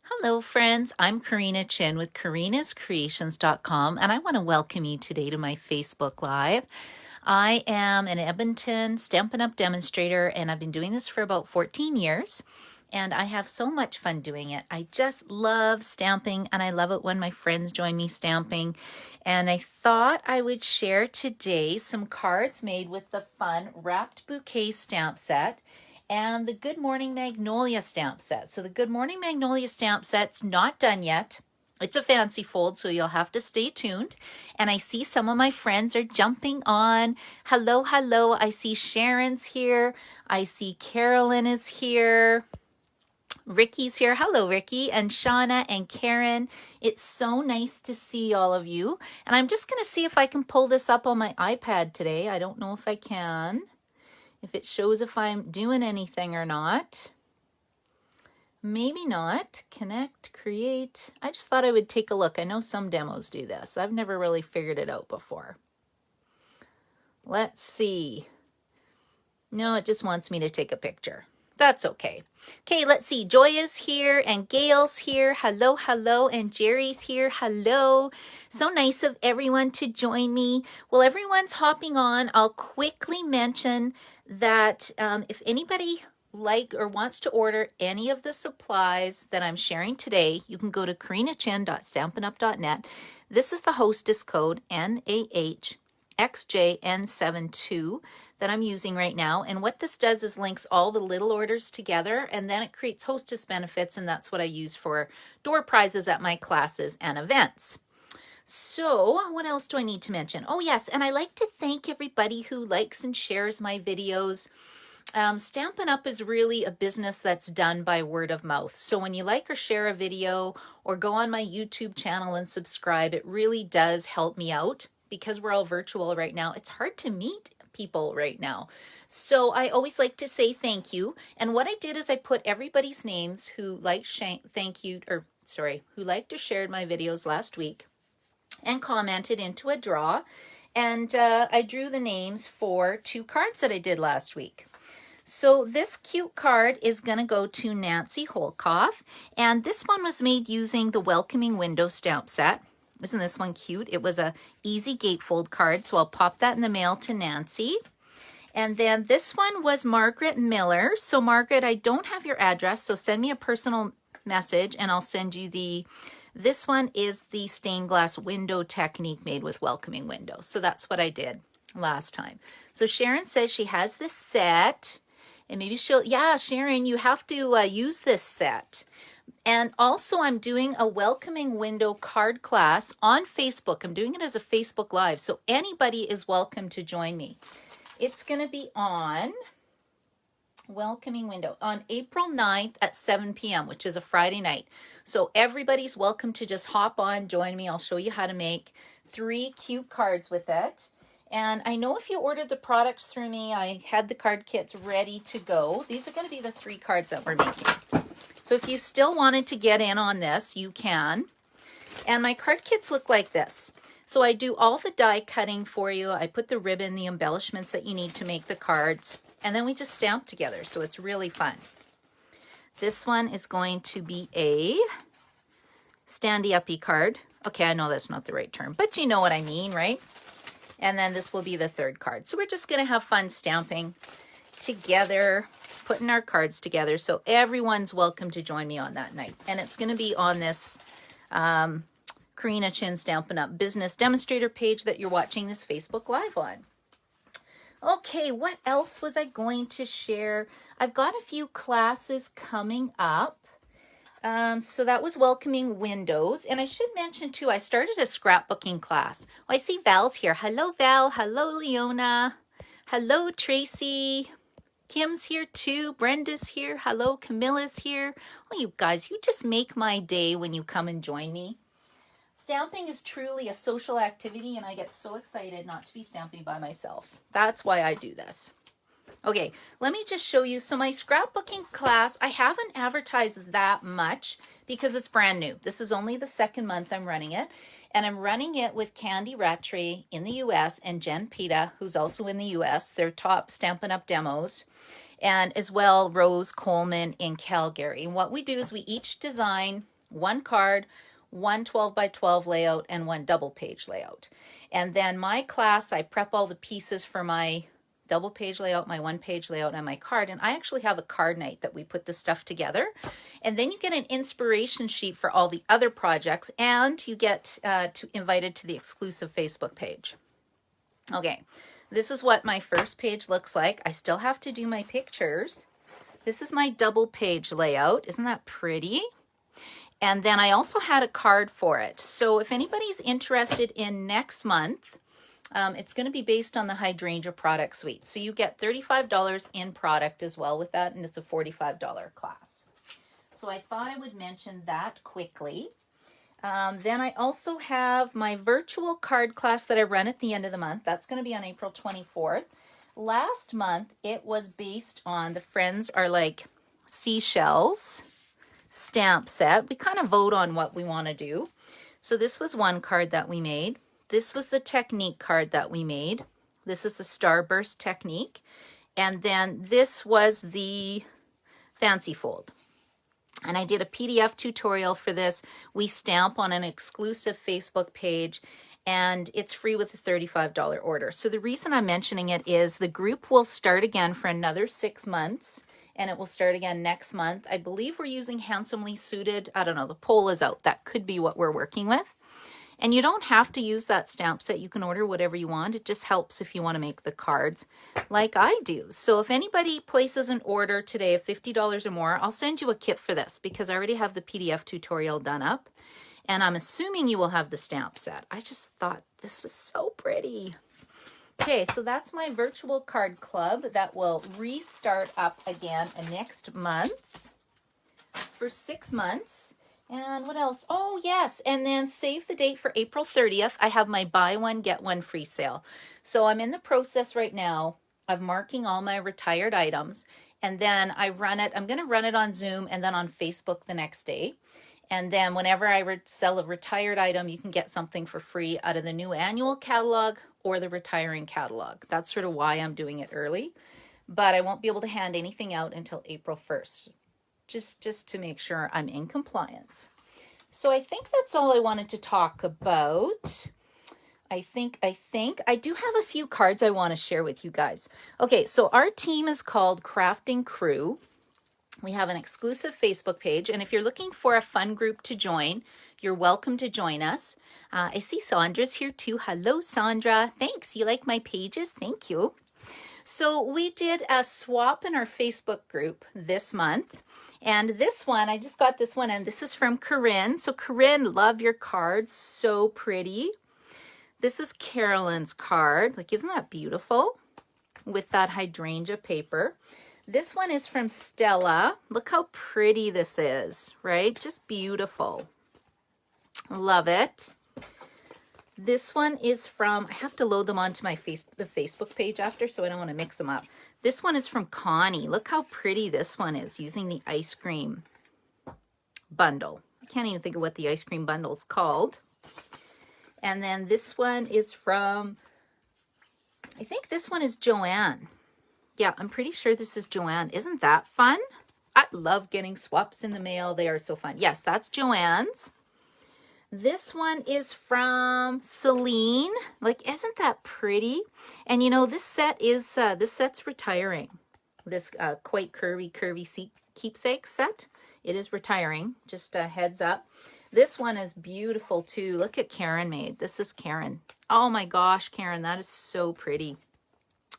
Hello friends, I'm Karina Chin with karinascreations.com and I want to welcome you today to my Facebook Live. I am an Edmonton Stampin' Up! Demonstrator and I've been doing this for about 14 years and I have so much fun doing it. I just love stamping and I love it when my friends join me stamping, and I thought I would share today some cards made with the fun Wrapped Bouquet stamp set and the Good Morning Magnolia stamp set. So the Good Morning Magnolia stamp set's not done yet. It's a fancy fold, so you'll have to stay tuned. And I see some of my friends are jumping on. Hello, hello. I see Sharon's here. I see Carolyn is here. Ricky's here. Hello, Ricky, and Shauna and Karen. It's so nice to see all of you. And I'm just going to see if I can pull this up on my iPad today. I don't know if I can. If it shows if I'm doing anything or not. Maybe not. Connect, create. I just thought I would take a look. I know some demos do this. I've never really figured it out before. Let's see. No, it just wants me to take a picture. That's okay. Okay, let's see. Joya's here and Gail's here. Hello, hello. And Jerry's here. Hello. So nice of everyone to join me. While everyone's hopping on, I'll quickly mention that if anybody or wants to order any of the supplies that I'm sharing today, you can go to karinachin.stampinup.net. This is the hostess code NAHXJN72 that I'm using right now. And what this does is links all the little orders together, and then it creates hostess benefits, and that's what I use for door prizes at my classes and events. So what else do I need to mention? Oh yes, and I like to thank everybody who likes and shares my videos. Stampin' Up! Is really a business that's done by word of mouth. So when you like or share a video or go on my YouTube channel and subscribe, it really does help me out. Because we're all virtual right now, it's hard to meet people right now. So I always like to say thank you. And what I did is I put everybody's names who liked who liked or shared my videos last week and commented into a draw. And I drew the names for 2 cards that I did last week. So this cute card is going to go to Nancy Holkoff, and this one was made using the Welcoming Window stamp set. Isn't this one cute? It was a easy gatefold card, so I'll pop that in the mail to Nancy. And then this one was Margaret Miller. So Margaret, I don't have your address, so send me a personal message and I'll send you this one is the stained glass window technique made with Welcoming Window. So that's what I did last time. So Sharon says she has this set. And maybe Sharon, you have to use this set. And also I'm doing a Welcoming Window card class on Facebook. I'm doing it as a Facebook Live, so anybody is welcome to join me. It's going to be on Welcoming Window on April 9th at 7 p.m., which is a Friday night. So everybody's welcome to just hop on, join me. I'll show you how to make 3 cute cards with it. And I know if you ordered the products through me, I had the card kits ready to go. These are going to be the 3 cards that we're making. So if you still wanted to get in on this, you can. And my card kits look like this. So I do all the die cutting for you. I put the ribbon, the embellishments that you need to make the cards, and then we just stamp together. So it's really fun. This one is going to be a standy-uppy card. Okay, I know that's not the right term, but you know what I mean, right? And then this will be the 3rd card. So we're just going to have fun stamping together, putting our cards together. So everyone's welcome to join me on that night. And it's going to be on this Karina Chin Stampin' Up! Business Demonstrator page that you're watching this Facebook Live on. Okay, what else was I going to share? I've got a few classes coming up. So that was Welcoming Windows. And I should mention too, I started a scrapbooking class. Oh, I see Val's here. Hello, Val. Hello, Leona. Hello, Tracy. Kim's here too. Brenda's here. Hello, Camilla's here. Oh, you guys, you just make my day when you come and join me. Stamping is truly a social activity, and I get so excited not to be stamping by myself. That's why I do this. Okay, let me just show you. So my scrapbooking class, I haven't advertised that much because it's brand new. This is only the 2nd month I'm running it. And I'm running it with Candy Rattray in the US and Jen Pita, who's also in the US. They're top Stampin' Up! Demos. And as well, Rose Coleman in Calgary. And what we do is we each design one card, one 12 by 12 layout, and one double page layout. And then my class, I prep all the pieces for my double page layout, my one page layout, and my card. And I actually have a card night that we put this stuff together. And then you get an inspiration sheet for all the other projects, and you get invited to the exclusive Facebook page. Okay, this is what my first page looks like. I still have to do my pictures. This is my double page layout. Isn't that pretty? And then I also had a card for it. So if anybody's interested in next month, it's going to be based on the Hydrangea product suite. So you get $35 in product as well with that, and it's a $45 class. So I thought I would mention that quickly. Then I also have my virtual card class that I run at the end of the month. That's going to be on April 24th. Last month, it was based on the Friends Are Like Seashells stamp set. We kind of vote on what we want to do. So this was one card that we made. This was the Technique card that we made. This is the Starburst Technique. And then this was the Fancy Fold. And I did a PDF tutorial for this. We stamp on an exclusive Facebook page, and it's free with a $35 order. So the reason I'm mentioning it is the group will start again for another 6 months, and it will start again next month. I believe we're using Handsomely Suited. I don't know, the poll is out. That could be what we're working with. And you don't have to use that stamp set. You can order whatever you want. It just helps if you want to make the cards like I do. So if anybody places an order today of $50 or more, I'll send you a kit for this because I already have the PDF tutorial done up. And I'm assuming you will have the stamp set. I just thought this was so pretty. Okay, so that's my virtual card club that will restart up again next month for 6 months. And what else? Oh, yes. And then save the date for April 30th. I have my buy one, get one free sale. So I'm in the process right now of marking all my retired items. And then I run it. I'm going to run it on Zoom and then on Facebook the next day. And then whenever I sell a retired item, you can get something for free out of the new annual catalog or the retiring catalog. That's sort of why I'm doing it early. But I won't be able to hand anything out until April 1st. Just to make sure I'm in compliance. So I think that's all I wanted to talk about. I think I do have a few cards I want to share with you guys. Okay, so our team is called Crafting Crew. We have an exclusive Facebook page, and if you're looking for a fun group to join, you're welcome to join us. I see Sandra's here too. Hello, Sandra. Thanks. You like my pages? Thank you. So we did a swap in our Facebook group this month. And this one, I just got this one, and this is from Corinne. So Corinne, love your cards. So pretty. This is Carolyn's card. Like, isn't that beautiful? With that hydrangea paper. This one is from Stella. Look how pretty this is, right? Just beautiful. Love it. This one is from, I have to load them onto my the Facebook page after, so I don't want to mix them up. This one is from Connie. Look how pretty this one is using the ice cream bundle. I can't even think of what the ice cream bundle is called. And then this one is from, I think this one is Joanne. Yeah, I'm pretty sure this is Joanne. Isn't that fun? I love getting swaps in the mail. They are so fun. Yes, that's Joanne's. This one is from Celine. Like, isn't that pretty? And you know, this set's retiring. This quite curvy keepsake set. It is retiring. Just a heads up. This one is beautiful too. Look at Karen made. This is Karen. Oh my gosh, Karen, that is so pretty.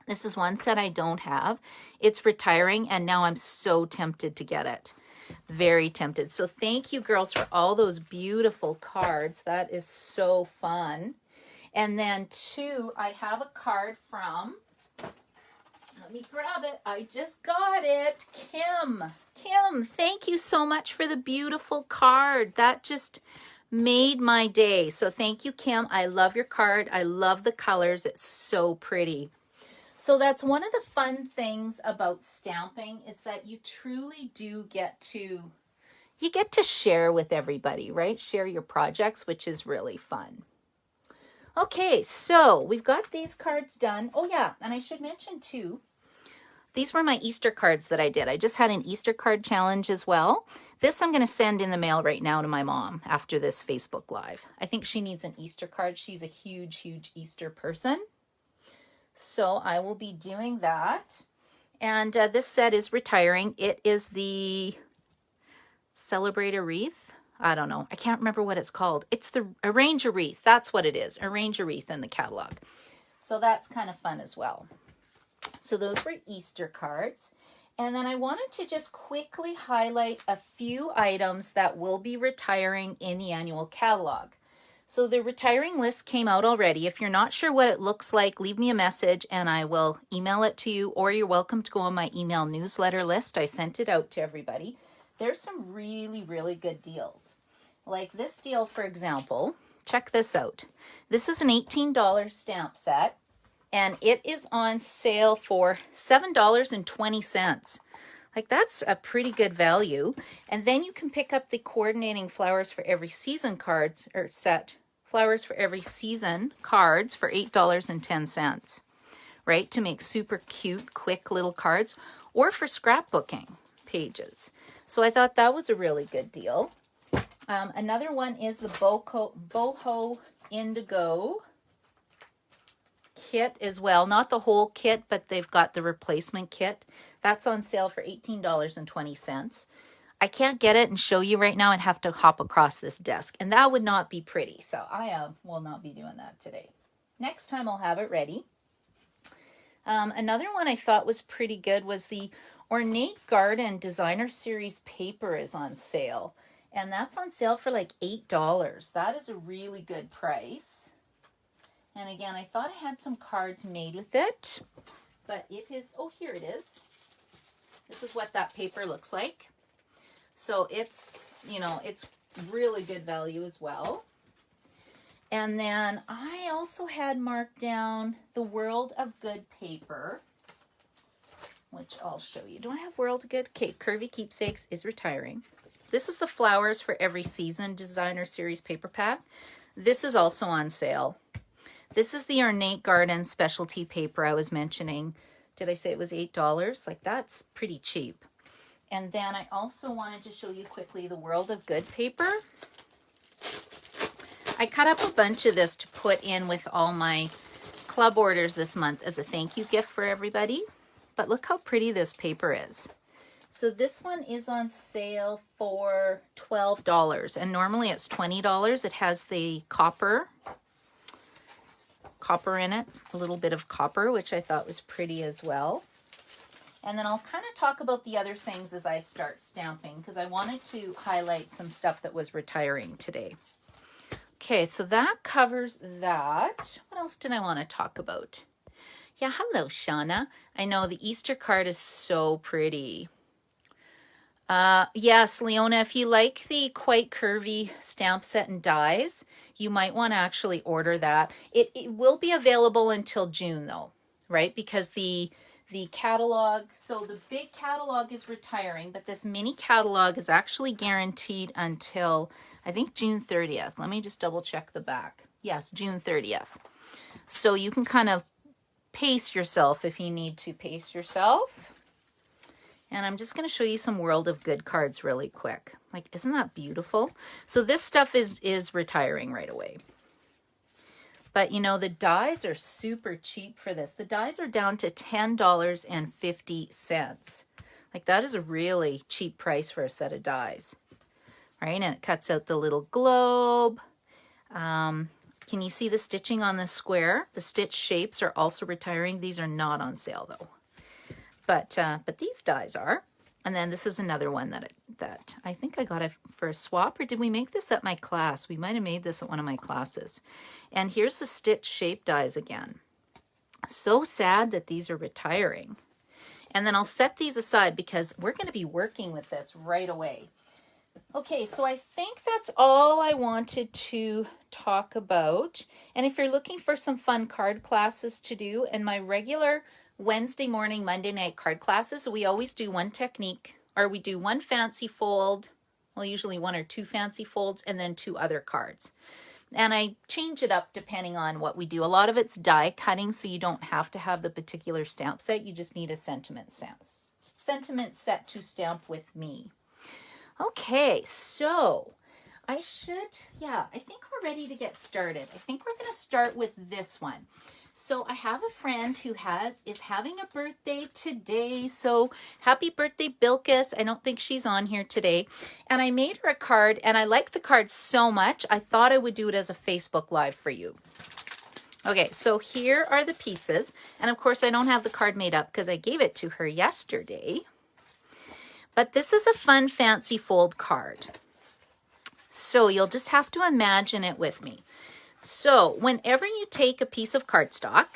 This is one set I don't have. It's retiring, and now I'm so tempted to get it. Very tempted. So thank you, girls, for all those beautiful cards. That is so fun. And then two, I have a card from, let me grab it. I just got it. Kim. Kim, thank you so much for the beautiful card. That just made my day. So thank you, Kim. I love your card. I love the colors. It's so pretty. So that's one of the fun things about stamping is that you truly do get to share with everybody, right? Share your projects, which is really fun. Okay, so we've got these cards done. Oh yeah, and I should mention too, these were my Easter cards that I did. I just had an Easter card challenge as well. This I'm going to send in the mail right now to my mom after this Facebook Live. I think she needs an Easter card. She's a huge, huge Easter person. So I will be doing that. And this set is retiring. It is the Celebrate a Wreath. I don't know. I can't remember what it's called. It's the Arrange a Wreath. That's what it is. Arrange a Wreath in the catalog. So that's kind of fun as well. So those were Easter cards. And then I wanted to just quickly highlight a few items that will be retiring in the annual catalog. So the retiring list came out already. If you're not sure what it looks like, leave me a message and I will email it to you, or you're welcome to go on my email newsletter list. I sent it out to everybody. There's some really, really good deals. Like this deal, for example, check this out. This is an $18 stamp set. And it is on sale for $7.20. Like that's a pretty good value. And then you can pick up the coordinating flowers for every season cards, or set flowers for every season cards for $8.10, right? To make super cute, quick little cards, or for scrapbooking pages. So I thought that was a really good deal. Another one is the Boho Indigo Kit as well. Not the whole kit, but they've got the replacement kit. That's on sale for $18.20. I can't get it and show you right now. I'd have to hop across this desk, and that would not be pretty. So I will not be doing that today. Next time I'll have it ready. Another one I thought was pretty good was the Ornate Garden Designer Series paper is on sale. And that's on sale for like $8. That is a really good price. And again, I thought I had some cards made with it, but it is, oh, here it is. This is what that paper looks like. So it's, you know, it's really good value as well. And then I also had marked down the World of Good paper, which I'll show you. Do I have World of Good? Okay, Curvy Keepsakes is retiring. This is the Flowers for Every Season Designer Series paper pack. This is also on sale. This is the Ornate Garden specialty paper I was mentioning. Did I say it was $8? Like that's pretty cheap. And then I also wanted to show you quickly the World of Good paper. I cut up a bunch of this to put in with all my club orders this month as a thank you gift for everybody. But look how pretty this paper is. So this one is on sale for $12, and normally it's $20. It has the copper in it, a little bit of copper, which I thought was pretty as well. And then I'll kind of talk about the other things as I start stamping, because I wanted to highlight some stuff that was retiring today. Okay, so that covers that. What else did I want to talk about? Yeah, hello, Shauna. I know the Easter card is so pretty. Yes, Leona, if you like the quite curvy stamp set and dies, you might want to actually order that. It will be available until June though, right? Because the catalog, so the big catalog is retiring, but this mini catalog is actually guaranteed until, I think, June 30th. Let me just double check the back. Yes, June 30th. So you can kind of pace yourself if you need to pace yourself. And I'm just going to show you some World of Good cards really quick. Like, isn't that beautiful? So this stuff is retiring right away. But, you know, the dies are super cheap for this. The dies are down to $10.50. Like, that is a really cheap price for a set of dies. Right? And it cuts out the little globe. Can you see the stitching on the square? The stitch shapes are also retiring. These are not on sale, though. But these dies are. And then this is another one that I think I got it for a swap, or did we make this at my class? We might have made this at one of my classes. And here's the stitch shape dies again. So sad that these are retiring. And then I'll set these aside because we're going to be working with this right away. Okay, so I think that's all I wanted to talk about. And if you're looking for some fun card classes to do, and my regular Wednesday morning, Monday night card classes, we always do one technique, or we do one fancy fold, well, usually one or two fancy folds, and then two other cards. And I change it up depending on what we do. A lot of it's die cutting, so you don't have to have the particular stamp set. You just need a sentiment set to stamp with me. Okay, so I think we're ready to get started. I think we're going to start with this one. So I have a friend who is having a birthday today. So happy birthday, Bilkis. I don't think she's on here today. And I made her a card, and I like the card so much, I thought I would do it as a Facebook Live for you. Okay, so here are the pieces. And of course, I don't have the card made up because I gave it to her yesterday. But this is a fun fancy fold card. So you'll just have to imagine it with me. So whenever you take a piece of cardstock,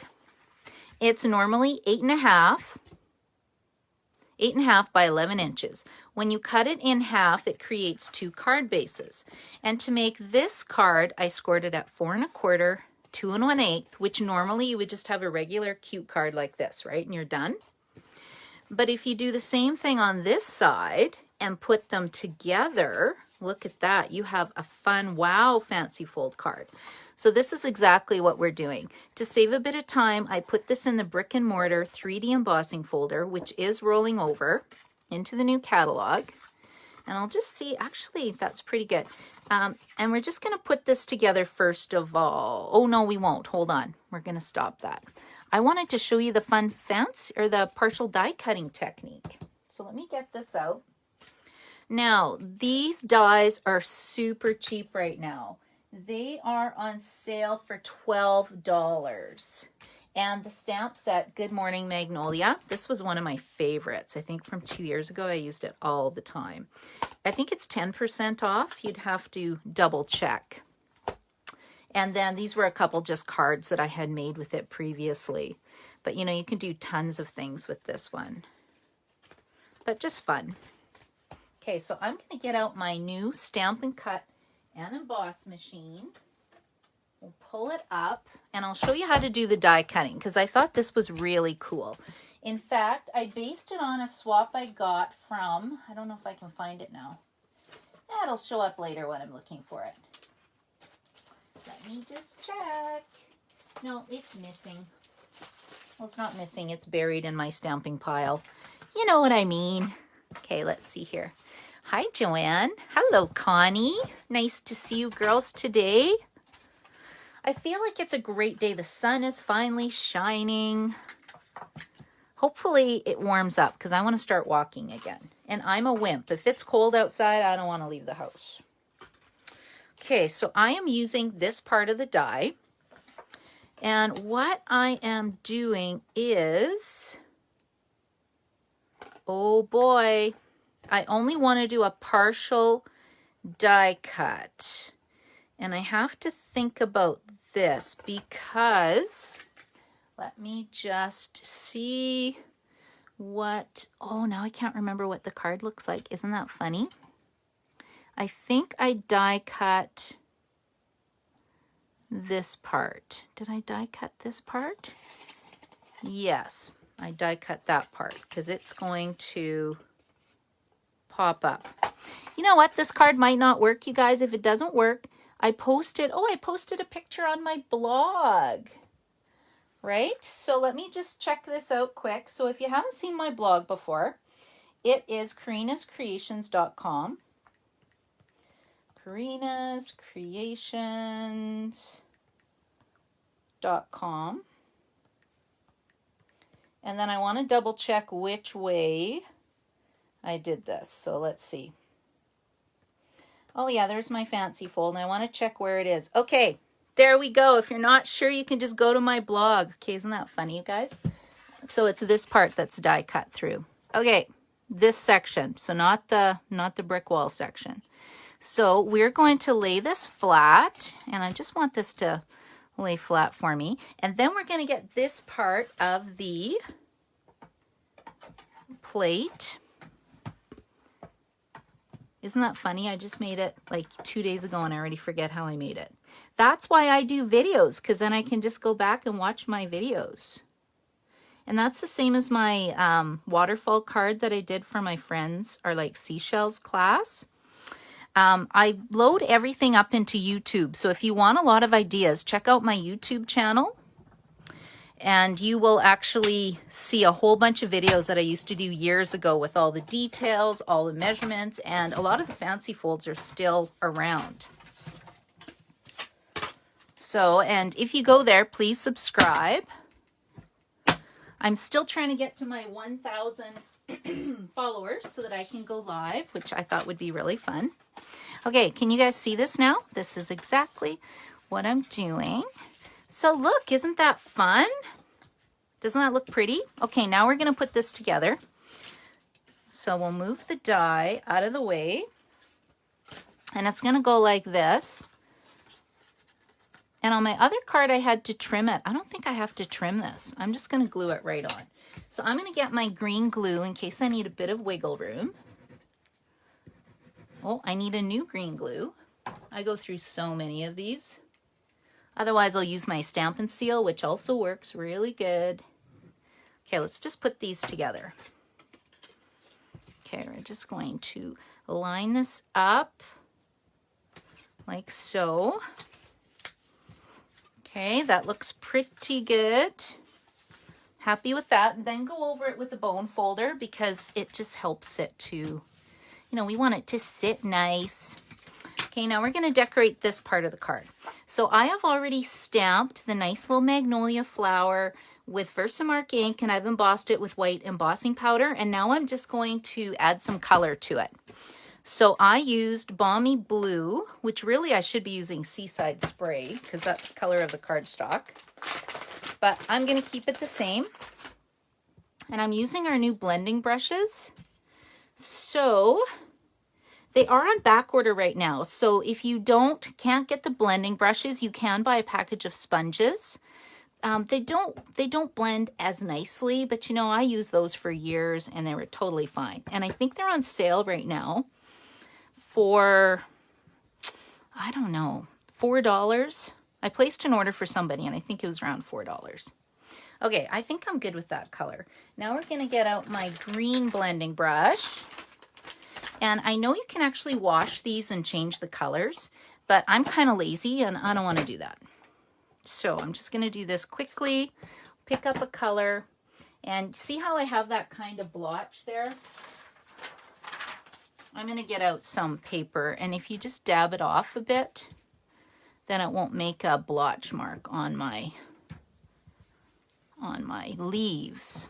it's normally 8.5 by 11 inches. When you cut it in half, it creates 2 card bases. And to make this card, I scored it at 4 1/4, 2 1/8, which normally you would just have a regular cute card like this, right? And you're done. But if you do the same thing on this side and put them together, look at that. You have a fun, wow, fancy fold card. So this is exactly what we're doing. To save a bit of time, I put this in the brick and mortar 3D embossing folder, which is rolling over into the new catalog. And I'll just see, actually, that's pretty good. And we're just going to put this together first of all. Oh, no, we won't. Hold on. We're going to stop that. I wanted to show you the fun fancy, or the partial die cutting technique. So let me get this out. Now, these dies are super cheap right now. They are on sale for $12. And the stamp set, Good Morning Magnolia, this was one of my favorites. I think from 2 years ago, I used it all the time. I think it's 10% off. You'd have to double check. And then these were a couple just cards that I had made with it previously. But you know, you can do tons of things with this one. But just fun. Okay, so I'm going to get out my new Stamp and Cut and Emboss machine. We'll pull it up, and I'll show you how to do the die cutting, because I thought this was really cool. In fact, I based it on a swap I got from, I don't know if I can find it now. It'll show up later when I'm looking for it. Let me just check. No, it's missing. Well, it's not missing. It's buried in my stamping pile. You know what I mean. Okay, let's see here. Hi, Joanne. Hello, Connie. Nice to see you girls today. I feel like it's a great day. The sun is finally shining. Hopefully it warms up because I want to start walking again. And I'm a wimp. If it's cold outside, I don't want to leave the house. Okay, so I am using this part of the die. And what I am doing is, oh boy, I only want to do a partial die cut. And I have to think about this because, let me just see what, oh, now I can't remember what the card looks like. Isn't that funny? I think I die cut this part. Did I die cut this part? Yes, I die cut that part because it's going to pop up. You know what? This card might not work, you guys. If it doesn't work, I posted a picture on my blog, right? So let me just check this out quick. So if you haven't seen my blog before, it is karinascreations.com. karinascreations.com. And then I want to double check which way I did this. So let's see. Oh yeah, there's my fancy fold, and I want to check where it is. Okay, there we go. If you're not sure, you can just go to my blog. Okay, isn't that funny, you guys? So it's this part that's die cut through. Okay, this section, so not the brick wall section. So we're going to lay this flat, and I just want this to lay flat for me. And then we're going to get this part of the plate. Isn't that funny? I just made it like 2 days ago and I already forget how I made it. That's why I do videos, because then I can just go back and watch my videos. And that's the same as my waterfall card that I did for my friends, or like seashells class. I load everything up into YouTube. So if you want a lot of ideas, check out my YouTube channel. And you will actually see a whole bunch of videos that I used to do years ago with all the details, all the measurements, and a lot of the fancy folds are still around. So, and if you go there, please subscribe. I'm still trying to get to my 1,000 followers so that I can go live, which I thought would be really fun. Okay, can you guys see this now? This is exactly what I'm doing. So look, isn't that fun? Doesn't that look pretty? Okay, now we're going to put this together. So we'll move the die out of the way. And it's going to go like this. And on my other card, I had to trim it. I don't think I have to trim this. I'm just going to glue it right on. So I'm going to get my green glue in case I need a bit of wiggle room. Oh, I need a new green glue. I go through so many of these. Otherwise, I'll use my Stamp and Seal, which also works really good. Okay, let's just put these together. Okay, we're just going to line this up like so. Okay, that looks pretty good. Happy with that. And then go over it with the bone folder because it just helps it to, you know, we want it to sit nice. Okay, now we're going to decorate this part of the card. So I have already stamped the nice little Magnolia Flower with Versamark ink, and I've embossed it with white embossing powder. And now I'm just going to add some color to it. So I used Balmy Blue, which really I should be using Seaside Spray because that's the color of the cardstock. But I'm going to keep it the same. And I'm using our new blending brushes. So they are on back order right now. So if you can't get the blending brushes, you can buy a package of sponges. They don't blend as nicely, but you know, I used those for years and they were totally fine. And I think they're on sale right now for, I don't know, $4. I placed an order for somebody and I think it was around $4. Okay, I think I'm good with that color. Now we're gonna get out my green blending brush. And I know you can actually wash these and change the colors, but I'm kind of lazy and I don't want to do that. So I'm just going to do this quickly, pick up a color, and see how I have that kind of blotch there? I'm going to get out some paper, and if you just dab it off a bit, then it won't make a blotch mark on my leaves.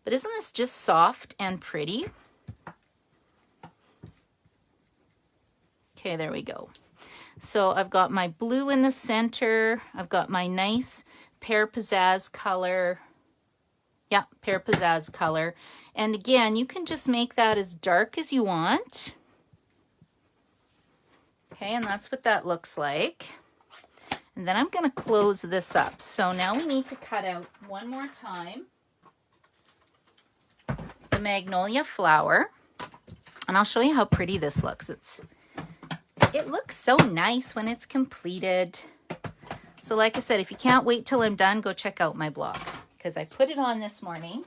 But isn't this just soft and pretty? Okay, there we go. So I've got my blue in the center. I've got my nice Pear Pizzazz color. Yeah, Pear Pizzazz color. And again, you can just make that as dark as you want. Okay, and that's what that looks like. And then I'm going to close this up. So now we need to cut out one more time the Magnolia Flower. And I'll show you how pretty this looks. It looks so nice when it's completed. So like I said, if you can't wait till I'm done, go check out my blog because I put it on this morning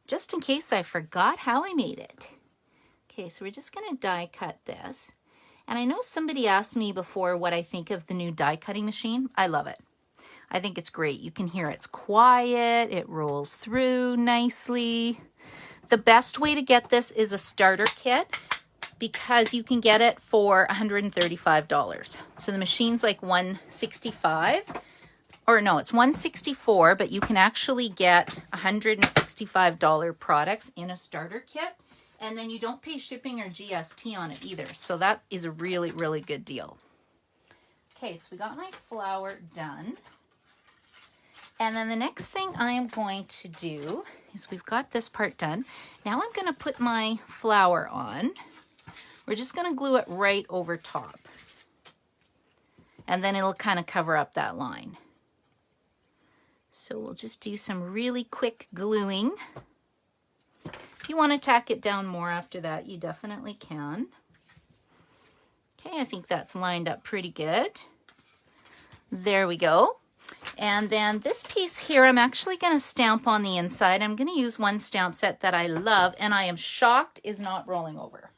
just in case I forgot how I made it. Okay, so we're just going to die cut this. And I know somebody asked me before what I think of the new die cutting machine. I love it. I think it's great. You can hear it's quiet. It rolls through nicely. The best way to get this is a starter kit, because you can get it for $135. So the machine's like $165, or no, it's $164, but you can actually get $165 products in a starter kit, and then you don't pay shipping or GST on it either. So that is a really, really good deal. Okay, so we got my flower done. And then the next thing I am going to do is we've got this part done. Now I'm going to put my flower on. We're just going to glue it right over top. And then it'll kind of cover up that line. So we'll just do some really quick gluing. If you want to tack it down more after that, you definitely can. Okay, I think that's lined up pretty good. There we go. And then this piece here, I'm actually going to stamp on the inside. I'm going to use one stamp set that I love, and I am shocked is not rolling over.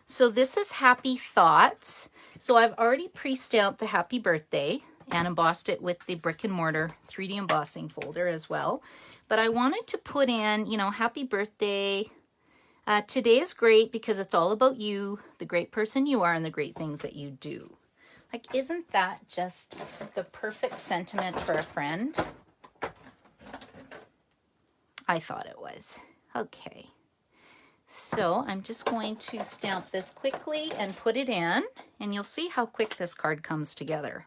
So this is Happy Thoughts. So I've already pre-stamped the happy birthday, and embossed it with the brick and mortar 3D embossing folder as well. But I wanted to put in, you know, happy birthday. Today is great because it's all about you, the great person you are, and the great things that you do. Like, isn't that just the perfect sentiment for a friend? I thought it was. Okay. So I'm just going to stamp this quickly and put it in, and you'll see how quick this card comes together.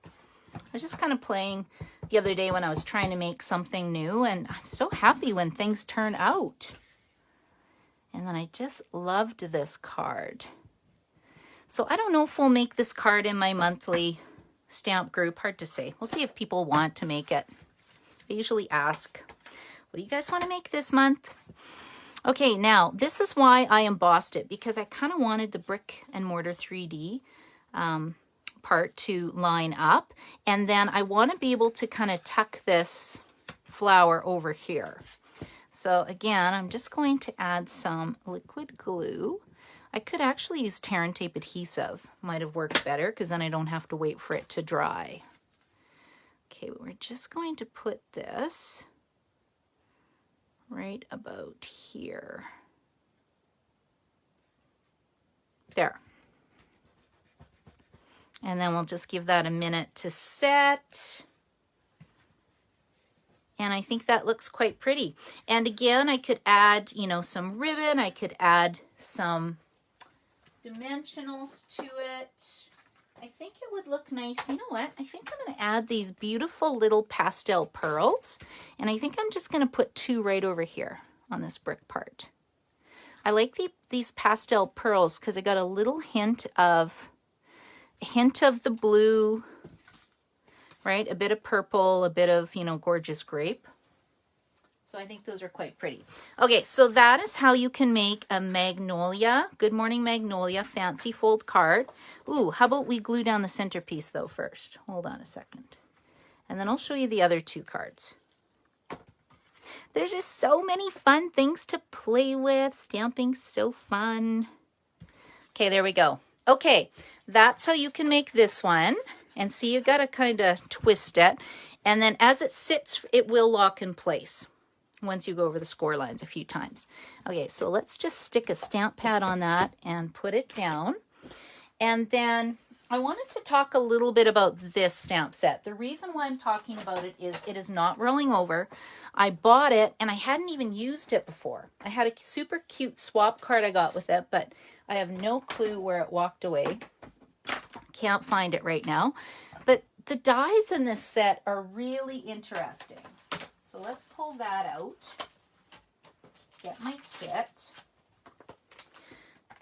I was just kind of playing the other day when I was trying to make something new, and I'm so happy when things turn out. And then I just loved this card. So I don't know if we'll make this card in my monthly stamp group. Hard to say. We'll see if people want to make it. I usually ask, what do you guys want to make this month? Okay, now this is why I embossed it, because I kind of wanted the brick and mortar 3D part to line up. And then I want to be able to kind of tuck this flower over here. So again, I'm just going to add some liquid glue. I could actually use tear and tape adhesive. Might have worked better because then I don't have to wait for it to dry. Okay, we're just going to put this right about here. There. And then we'll just give that a minute to set. And I think that looks quite pretty. And again, I could add, you know, some ribbon. I could add some dimensionals to it. I think it would look nice. You know what? I think I'm going to add these beautiful little pastel pearls. And I think I'm just going to put 2 right over here on this brick part. I like these pastel pearls because I got a little hint of the blue, right? A bit of purple, a bit of, you know, gorgeous grape. So I think those are quite pretty. Okay, so that is how you can make a Magnolia, Good Morning Magnolia fancy fold card. Ooh, how about we glue down the centerpiece though first? Hold on a second. And then I'll show you the other 2 cards. There's just so many fun things to play with. Stamping's so fun. Okay, there we go. Okay, that's how you can make this one. And see, you got to kind of twist it. And then as it sits, it will lock in place once you go over the score lines a few times. Okay, so let's just stick a stamp pad on that and put it down. And then I wanted to talk a little bit about this stamp set. The reason why I'm talking about it is not rolling over. I bought it and I hadn't even used it before. I had a super cute swap card I got with it, but I have no clue where it walked away. Can't find it right now. But the dies in this set are really interesting. So let's pull that out. Get my kit.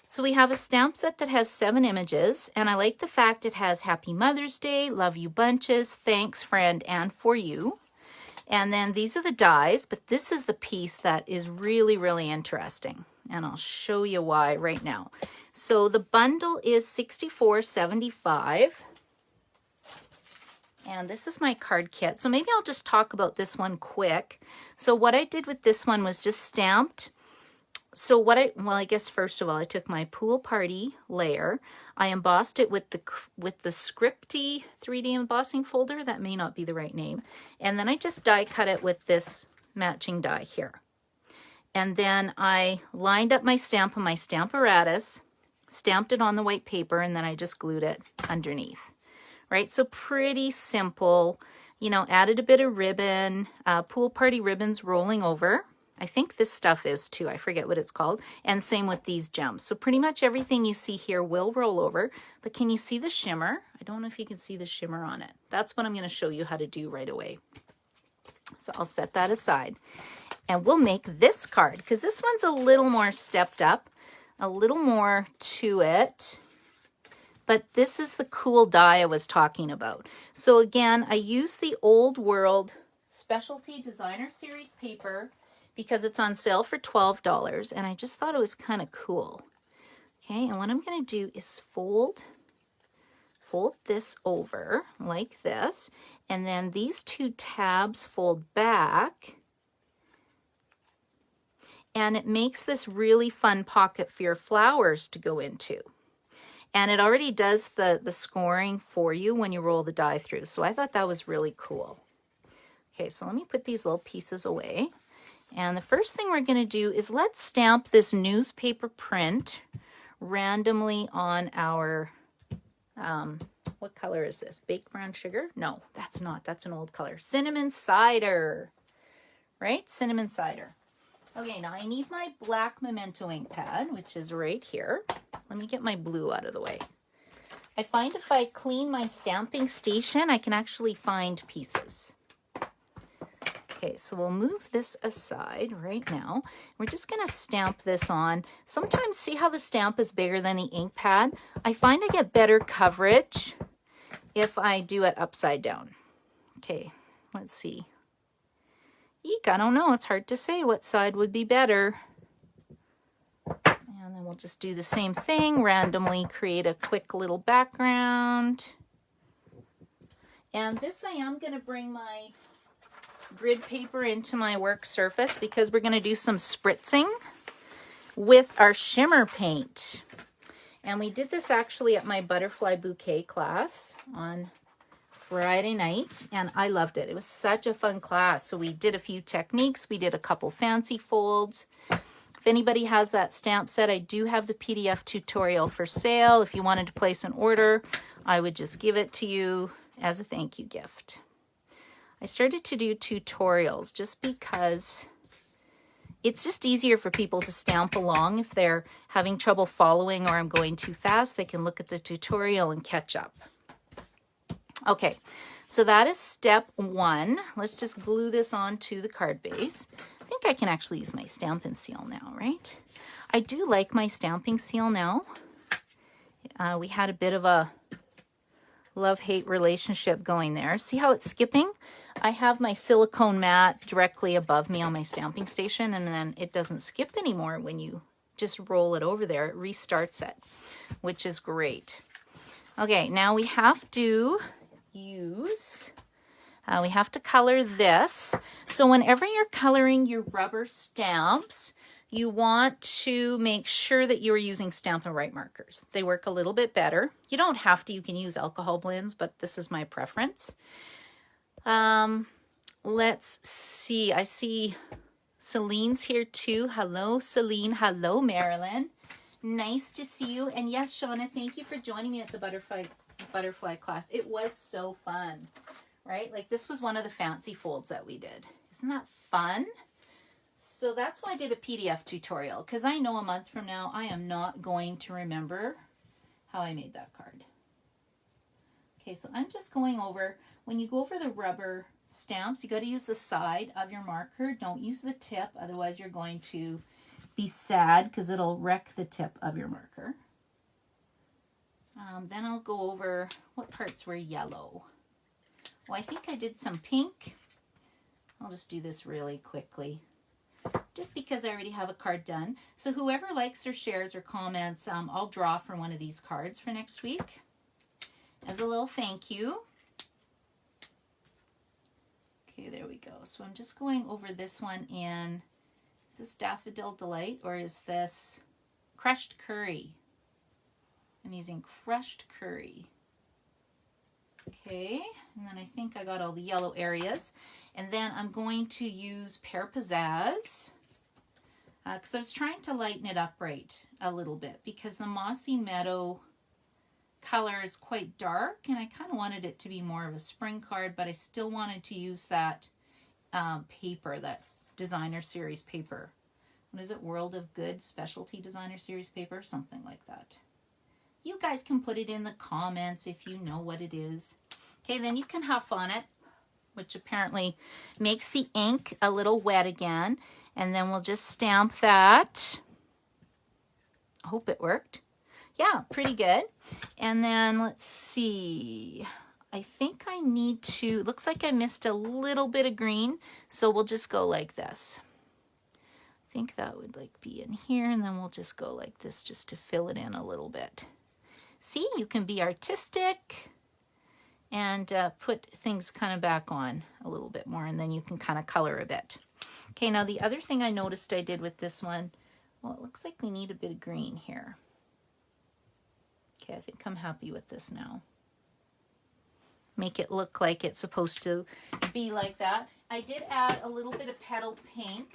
So we have a stamp set that has 7 images, and I like the fact it has Happy Mother's Day, Love You Bunches, Thanks Friend, and For You. And then these are the dies, but this is the piece that is really, really interesting. And I'll show you why right now. So the bundle is $64.75. And this is my card kit. So maybe I'll just talk about this one quick. So what I did with this one was just stamped. So I guess first of all, I took my Pool Party layer. I embossed it with the Scripty 3D embossing folder. That may not be the right name. And then I just die cut it with this matching die here. And then I lined up my stamp on my Stamparatus, stamped it on the white paper, and then I just glued it underneath. Right, so pretty simple. You know, added a bit of ribbon, Pool Party ribbons rolling over. I think this stuff is too, I forget what it's called. And same with these gems. So pretty much everything you see here will roll over. But can you see the shimmer? I don't know if you can see the shimmer on it. That's what I'm going to show you how to do right away. So I'll set that aside. And we'll make this card, because this one's a little more stepped up, a little more to it. But this is the cool die I was talking about. So again, I used the Old World Specialty Designer Series paper because it's on sale for $12, and I just thought it was kind of cool. Okay, and what I'm going to do is fold this over like this, and then these 2 tabs fold back, and it makes this really fun pocket for your flowers to go into. And it already does the scoring for you when you roll the die through. So I thought that was really cool. Okay, so let me put these little pieces away. And the first thing we're going to do is let's stamp this newspaper print randomly on our, what color is this? Baked brown sugar? No, that's not. That's an old color. Cinnamon cider, right? Cinnamon cider. Okay, now I need my black Memento ink pad, which is right here. Let me get my blue out of the way. I find if I clean my stamping station, I can actually find pieces. Okay, so we'll move this aside right now. We're just going to stamp this on. Sometimes, see how the stamp is bigger than the ink pad? I find I get better coverage if I do it upside down. Okay, let's see. Eek, I don't know. It's hard to say what side would be better. And then we'll just do the same thing. Randomly create a quick little background. And this I am going to bring my grid paper into my work surface because we're going to do some spritzing with our shimmer paint. And we did this actually at my butterfly bouquet class on Friday night, and I loved it. It was such a fun class. So we did a few techniques. We did a couple fancy folds. If anybody has that stamp set, I do have the PDF tutorial for sale. If you wanted to place an order, I would just give it to you as a thank you gift. I started to do tutorials just because it's just easier for people to stamp along. If they're having trouble following or I'm going too fast, they can look at the tutorial and catch up. Okay, so that is step one. Let's just glue this onto the card base. I think I can actually use my Stampin' Seal now, right? I do like my stamping seal now. We had a bit of a love-hate relationship going there. See how it's skipping? I have my silicone mat directly above me on my stamping station, and then it doesn't skip anymore when you just roll it over there. It restarts it, which is great. Okay, now we have to use, we have to color this. So whenever you're coloring your rubber stamps, you want to make sure that you're using Stampin' Write markers. They work a little bit better. You don't have to, you can use alcohol blends, but this is my preference. Let's see, I see Celine's here too. Hello, Celine. Hello, Marilyn. Nice to see you. And yes, Shauna, thank you for joining me at the butterfly class. It was so fun, right? Like this was one of the fancy folds that we did. Isn't that fun? So that's why I did a PDF tutorial, because I know a month from now I am not going to remember how I made that card. Okay, so I'm just going over, when you go over the rubber stamps, you got to use the side of your marker. Don't use the tip, otherwise you're going to be sad because it'll wreck the tip of your marker. Then I'll go over what parts were yellow. Well, I think I did some pink. I'll just do this really quickly, just because I already have a card done. So whoever likes or shares or comments, I'll draw for one of these cards for next week as a little thank you. Okay, there we go. So I'm just going over this one in, is this Daffodil Delight or is this Crushed Curry? I'm using Crushed Curry. Okay, and then I think I got all the yellow areas. And then I'm going to use Pear Pizzazz because I was trying to lighten it up right a little bit because the Mossy Meadow color is quite dark and I kind of wanted it to be more of a spring card, but I still wanted to use that paper, that designer series paper. What is it? World of Good Specialty Designer Series paper? Something like that. You guys can put it in the comments if you know what it is. Okay, then you can huff on it, which apparently makes the ink a little wet again. And then we'll just stamp that. I hope it worked. Yeah, pretty good. And then let's see. I think I need to, looks like I missed a little bit of green. So we'll just go like this. I think that would like be in here. And then we'll just go like this just to fill it in a little bit. See, you can be artistic and put things kind of back on a little bit more, and then you can kind of color a bit. Okay, now the other thing I noticed I did with this one, well, it looks like we need a bit of green here. Okay, I think I'm happy with this now. Make it look like it's supposed to be like that. I did add a little bit of petal pink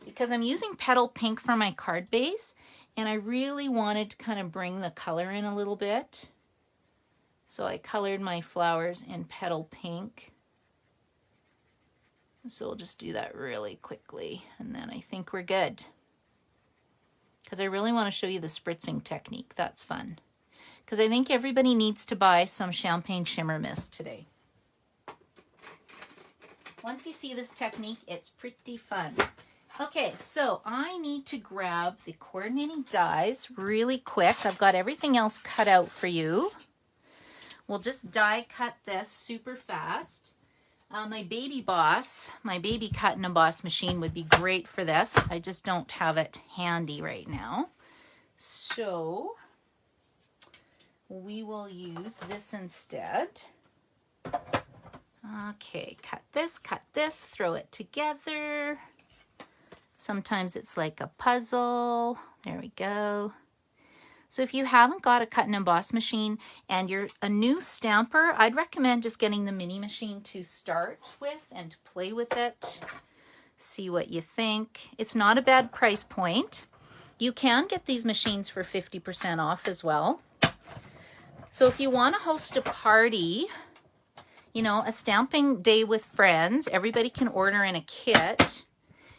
because I'm using petal pink for my card base, and I really wanted to kind of bring the color in a little bit. So I colored my flowers in petal pink. So we'll just do that really quickly, and then I think we're good. Because I really want to show you the spritzing technique. That's fun. Because I think everybody needs to buy some champagne shimmer mist today. Once you see this technique, it's pretty fun. Okay, so I need to grab the coordinating dies really quick. I've got everything else cut out for you. We'll just die cut this super fast. My baby cut and emboss machine would be great for this. I just don't have it handy right now. So we will use this instead. Okay, cut this, throw it together. Sometimes it's like a puzzle. There we go. So if you haven't got a cut and emboss machine and you're a new stamper, I'd recommend just getting the mini machine to start with and to play with it. See what you think. It's not a bad price point. You can get these machines for 50% off as well. So if you want to host a party, you know, a stamping day with friends, everybody can order in a kit.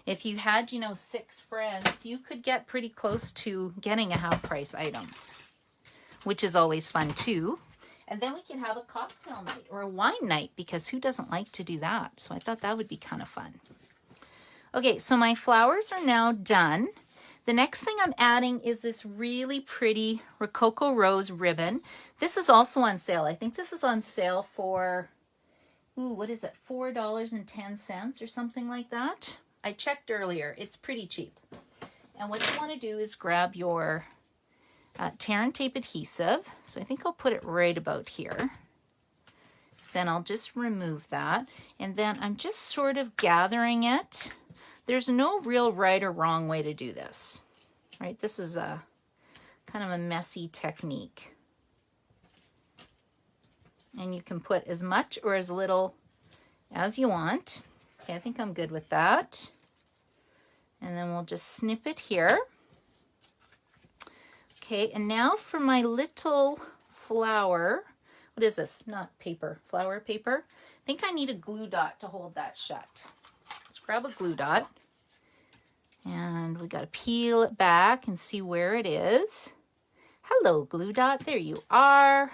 If you had, you know, 6 friends, you could get pretty close to getting a half price item, which is always fun too. And then we can have a cocktail night or a wine night, because who doesn't like to do that? So I thought that would be kind of fun. Okay, so my flowers are now done. The next thing I'm adding is this really pretty Rococo Rose ribbon. This is also on sale. I think this is on sale for, ooh, what is it, $4.10 or something like that. I checked earlier. It's pretty cheap. And what you want to do is grab your tear and tape adhesive. So I think I'll put it right about here. Then I'll just remove that. And then I'm just sort of gathering it. There's no real right or wrong way to do this, right? This is a kind of a messy technique. And you can put as much or as little as you want. Okay, I think I'm good with that. And then we'll just snip it here. Okay, and now for my little flower. What is this? Not paper, flower paper. I think I need a glue dot to hold that shut. Let's grab a glue dot. And we got to peel it back and see where it is. Hello, glue dot. There you are.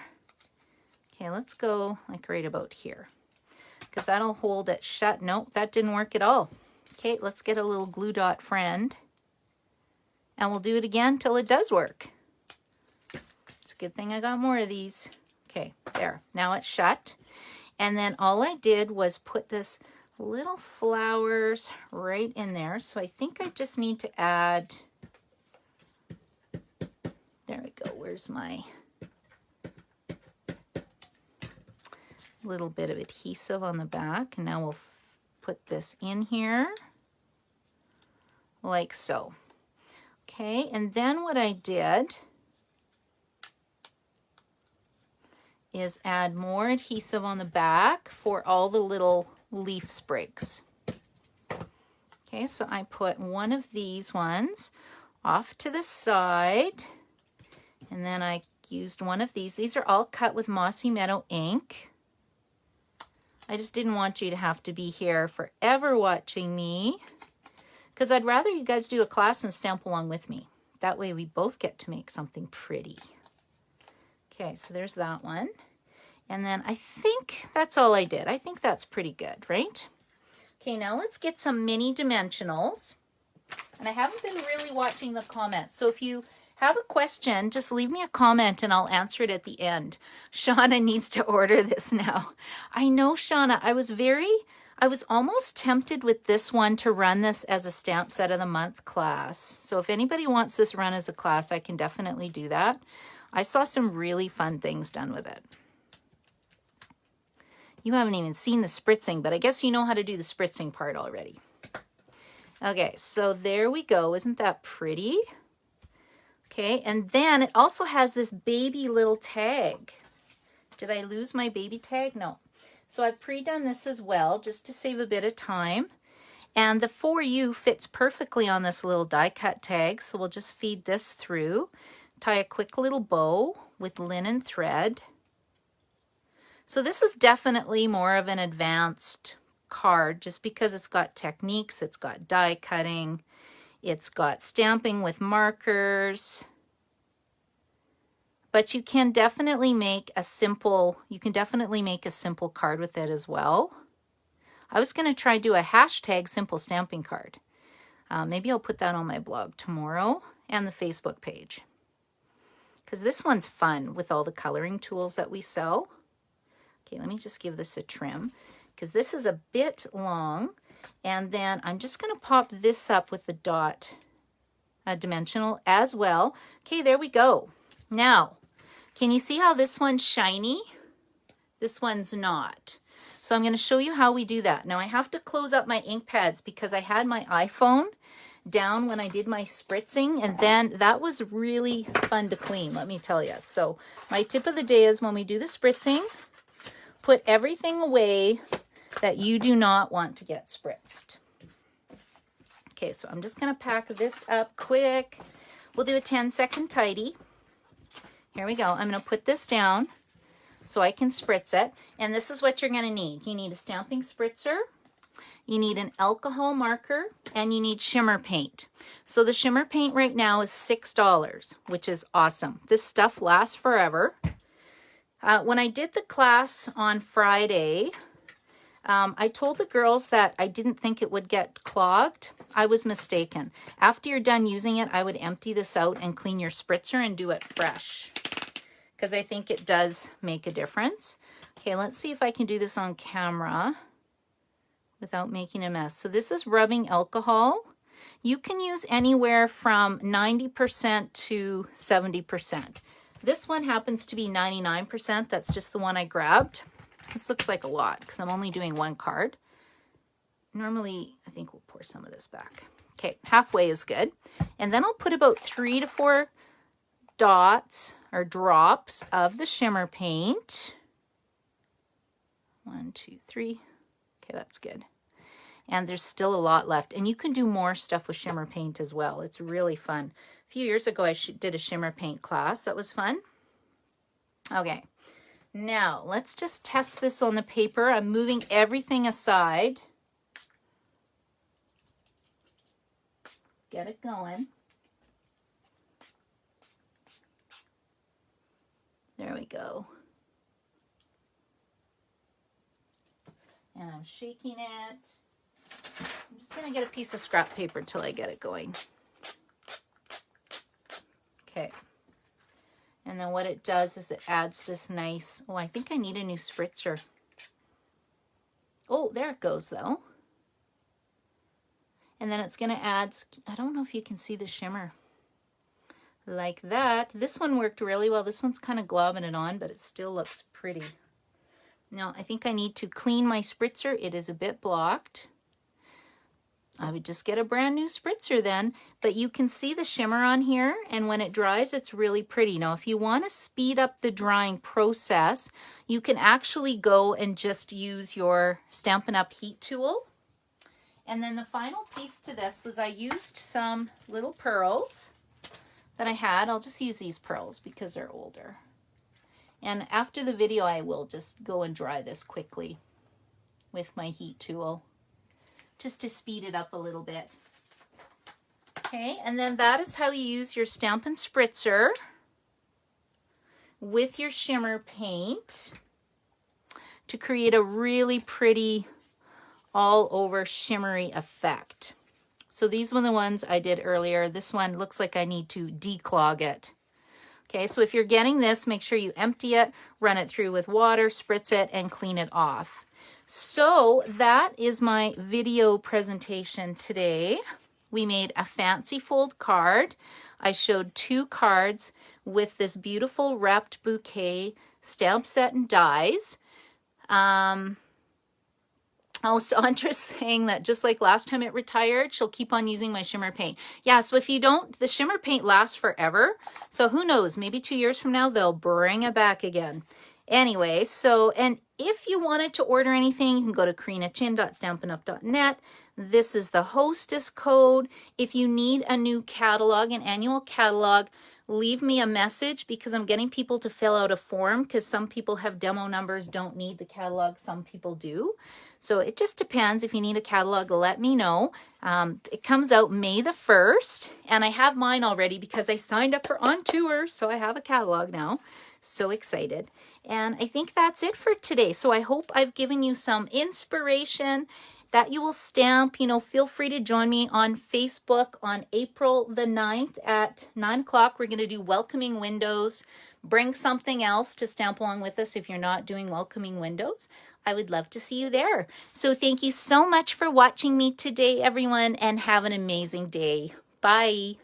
Okay, let's go like right about here, because that'll hold it shut. Nope, that didn't work at all. Okay, let's get a little glue dot friend. And we'll do it again till it does work. It's a good thing I got more of these. Okay, there. Now it's shut. And then all I did was put this little flowers right in there. So I think I just need to add, there we go. Where's my little bit of adhesive on the back? And now we'll put this in here like so. Okay, and then what I did is add more adhesive on the back for all the little leaf sprigs. Okay, so I put one of these ones off to the side, and then I used one of these. These are all cut with Mossy Meadow ink. I just didn't want you to have to be here forever watching me, because I'd rather you guys do a class and stamp along with me. That way we both get to make something pretty. Okay, so there's that one. And then I think that's all I did. I think that's pretty good, right? Okay, now let's get some mini dimensionals. And I haven't been really watching the comments. So if you have a question, just leave me a comment and I'll answer it at the end. Shauna needs to order this now. I know, Shauna. I was almost tempted with this one to run this as a stamp set of the month class. So if anybody wants this run as a class, I can definitely do that. I saw some really fun things done with it. You haven't even seen the spritzing, but I guess you know how to do the spritzing part already. Okay, so there we go. Isn't that pretty? Okay, and then it also has this baby little tag. Did I lose my baby tag? No. So I've pre-done this as well, just to save a bit of time. And the For You fits perfectly on this little die cut tag, so we'll just feed this through, tie a quick little bow with linen thread. So this is definitely more of an advanced card, just because it's got techniques, it's got die cutting, it's got stamping with markers. But you can definitely make a simple, card with it as well. I was going to try do a hashtag simple stamping card. Maybe I'll put that on my blog tomorrow and the Facebook page. Because this one's fun with all the coloring tools that we sell. Okay, let me just give this a trim, because this is a bit long. And then I'm just going to pop this up with the dot dimensional as well. Okay, there we go. Now, can you see how this one's shiny? This one's not. So I'm going to show you how we do that. Now I have to close up my ink pads because I had my iPhone down when I did my spritzing, and then that was really fun to clean, let me tell you. So my tip of the day is when we do the spritzing, put everything away that you do not want to get spritzed. Okay, so I'm just going to pack this up quick. We'll do a 10-second tidy. Here we go. I'm going to put this down so I can spritz it. And this is what you're going to need. You need a stamping spritzer, you need an alcohol marker, and you need shimmer paint. So the shimmer paint right now is $6, which is awesome. This stuff lasts forever. When I did the class on Friday, I told the girls that I didn't think it would get clogged. I was mistaken. After you're done using it, I would empty this out and clean your spritzer and do it fresh, because I think it does make a difference. Okay, let's see if I can do this on camera without making a mess. So this is rubbing alcohol. You can use anywhere from 90% to 70%. This one happens to be 99%. That's just the one I grabbed. This looks like a lot because I'm only doing one card. Normally, I think we'll pour some of this back. Okay, halfway is good. And then I'll put about 3 to 4 dots or drops of the shimmer paint. 1, 2, 3. Okay, that's good. And there's still a lot left. And you can do more stuff with shimmer paint as well. It's really fun. A few years ago, I did a shimmer paint class. That was fun. Okay, now let's just test this on the paper. I'm moving everything aside. Get it going. There we go. And I'm shaking it. I'm just going to get a piece of scrap paper till I get it going. Okay. And then what it does is it adds this nice, oh, I think I need a new spritzer. Oh, there it goes though. And then it's going to add, I don't know if you can see the shimmer. Like that. This one worked really well. This one's kind of globbing it on, but it still looks pretty. Now, I think I need to clean my spritzer. It is a bit blocked. I would just get a brand new spritzer then, but you can see the shimmer on here, and when it dries, it's really pretty. Now, if you want to speed up the drying process, you can actually go and just use your Stampin' Up! Heat tool. And then the final piece to this was I used some little pearls that I had. I'll just use these pearls because they're older. And after the video, I will just go and dry this quickly with my heat tool, just to speed it up a little bit. Okay, and then that is how you use your Stampin' Spritzer with your shimmer paint to create a really pretty all over shimmery effect. So these were the ones I did earlier. This one looks like I need to declog it. Okay, so if you're getting this, make sure you empty it, run it through with water, spritz it, and clean it off. So that is my video presentation today. We made a fancy fold card. I showed 2 cards with this beautiful wrapped bouquet stamp set and dies. Oh, Sandra's saying that just like last time it retired, she'll keep on using my shimmer paint. Yeah, so if you don't, the shimmer paint lasts forever. So who knows, maybe 2 years from now, they'll bring it back again. Anyway, so, and if you wanted to order anything, you can go to karinachin.stampinup.net. This is the hostess code. If you need a new catalog, an annual catalog, leave me a message because I'm getting people to fill out a form because some people have demo numbers, don't need the catalog, some people do. So it just depends. If you need a catalog, let me know. It comes out May the 1st, and I have mine already because I signed up for On Tour, so I have a catalog now. So excited. And I think that's it for today. So I hope I've given you some inspiration that you will stamp. You know, feel free to join me on Facebook on April the 9th at 9 o'clock. We're going to do welcoming windows. Bring something else to stamp along with us if you're not doing welcoming windows. I would love to see you there. So thank you so much for watching me today, everyone, and have an amazing day. Bye.